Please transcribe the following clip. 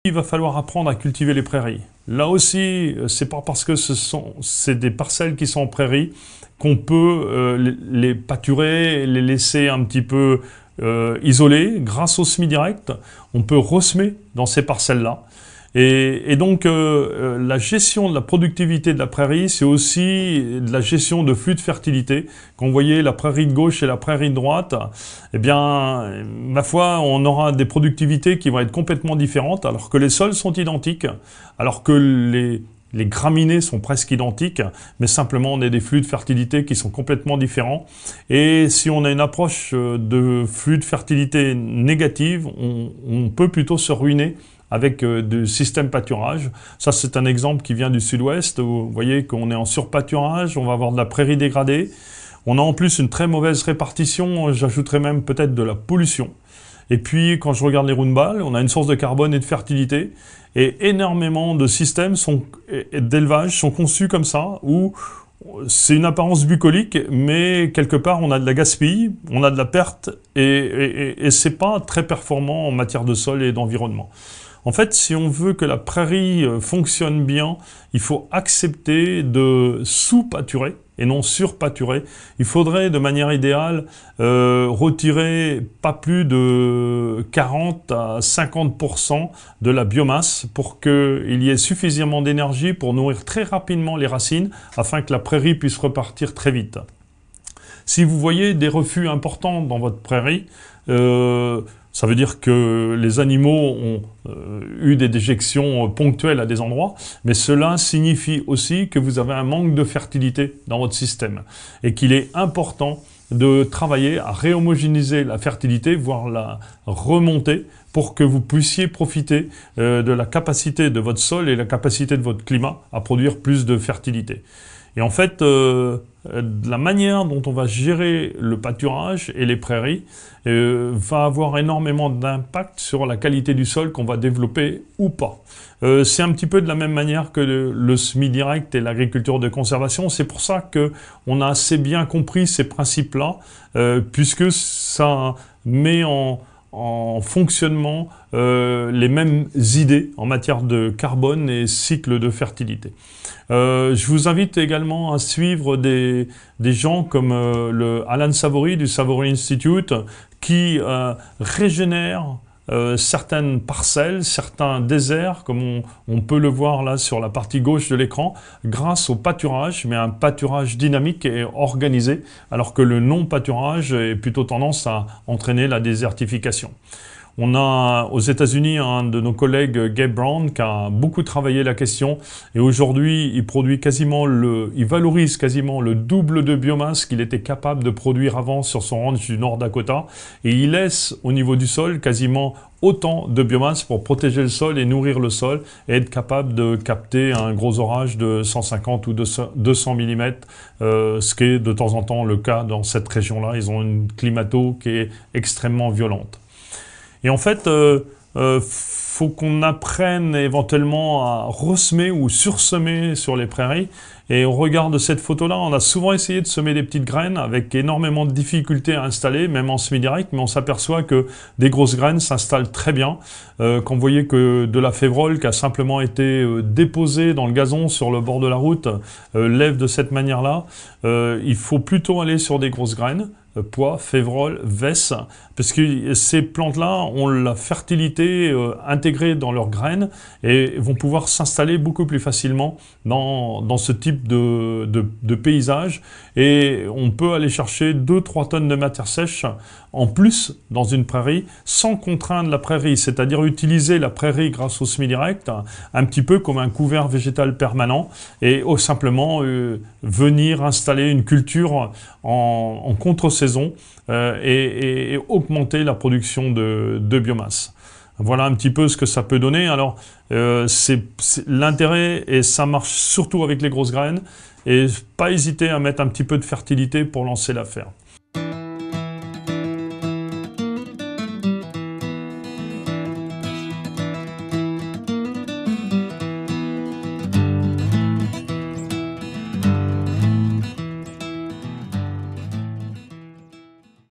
Il va falloir apprendre à cultiver les prairies. Là aussi, c'est pas parce que c'est des parcelles qui sont en prairie qu'on peut les pâturer, les laisser un petit peu isolées. Grâce au semis direct, on peut ressemer dans ces parcelles-là. Et donc, la gestion de la productivité de la prairie, c'est aussi de la gestion de flux de fertilité. Quand vous voyez la prairie de gauche et la prairie de droite, eh bien, ma foi, on aura des productivités qui vont être complètement différentes, alors que les sols sont identiques, alors que les graminées sont presque identiques, mais simplement on a des flux de fertilité qui sont complètement différents. Et si on a une approche de flux de fertilité négative, on peut plutôt se ruiner avec du système pâturage. Ça, c'est un exemple qui vient du sud-ouest, où vous voyez qu'on est en surpâturage, on va avoir de la prairie dégradée. On a en plus une très mauvaise répartition, j'ajouterais même peut-être de la pollution. Et puis, quand je regarde les roundballs, on a une source de carbone et de fertilité, et énormément de systèmes d'élevage sont conçus comme ça, où c'est une apparence bucolique, mais quelque part, on a de la gaspille, on a de la perte, et c'est pas très performant en matière de sol et d'environnement. En fait, si on veut que la prairie fonctionne bien, il faut accepter de sous-pâturer et non sur-pâturer. Il faudrait, de manière idéale, retirer pas plus de 40 à 50% de la biomasse pour qu'il y ait suffisamment d'énergie pour nourrir très rapidement les racines afin que la prairie puisse repartir très vite. Si vous voyez des refus importants dans votre prairie, ça veut dire que les animaux ont eu des déjections ponctuelles à des endroits, mais cela signifie aussi que vous avez un manque de fertilité dans votre système et qu'il est important de travailler à réhomogénéiser la fertilité, voire la remonter pour que vous puissiez profiter de la capacité de votre sol et la capacité de votre climat à produire plus de fertilité. Et en fait, la manière dont on va gérer le pâturage et les prairies va avoir énormément d'impact sur la qualité du sol qu'on va développer ou pas. C'est un petit peu de la même manière que le semis direct et l'agriculture de conservation. C'est pour ça qu'on a assez bien compris ces principes-là, puisque ça met en fonctionnement les mêmes idées en matière de carbone et cycle de fertilité. Je vous invite également à suivre des gens comme le Alan Savory du Savory Institute qui régénèrent certaines parcelles, certains déserts, comme on peut le voir là sur la partie gauche de l'écran, grâce au pâturage, mais un pâturage dynamique et organisé, alors que le non-pâturage est plutôt tendance à entraîner la désertification. On a aux États-Unis un de nos collègues, Gabe Brown, qui a beaucoup travaillé la question et aujourd'hui il valorise quasiment le double de biomasse qu'il était capable de produire avant sur son ranch du Nord Dakota et il laisse au niveau du sol quasiment autant de biomasse pour protéger le sol et nourrir le sol et être capable de capter un gros orage de 150 ou 200 mm, ce qui est de temps en temps le cas dans cette région-là. Ils ont une climato qui est extrêmement violente. Et en fait, faut qu'on apprenne éventuellement à ressemer ou sursemer sur les prairies. Et au regard de cette photo-là, on a souvent essayé de semer des petites graines avec énormément de difficultés à installer, même en semis direct, mais on s'aperçoit que des grosses graines s'installent très bien. Quand vous voyez que de la févrole qui a simplement été déposée dans le gazon sur le bord de la route lève de cette manière-là, il faut plutôt aller sur des grosses graines. Pois, févrole, vesse, parce que ces plantes-là ont la fertilité intégrée dans leurs graines et vont pouvoir s'installer beaucoup plus facilement dans ce type de paysage. Et on peut aller chercher 2-3 tonnes de matière sèche en plus dans une prairie sans contraindre la prairie, c'est-à-dire utiliser la prairie grâce au semis direct un petit peu comme un couvert végétal permanent et simplement venir installer une culture en contre-saison et augmenter la production de biomasse. Voilà un petit peu ce que ça peut donner. Alors, l'intérêt, et ça marche surtout avec les grosses graines, et pas hésiter à mettre un petit peu de fertilité pour lancer l'affaire.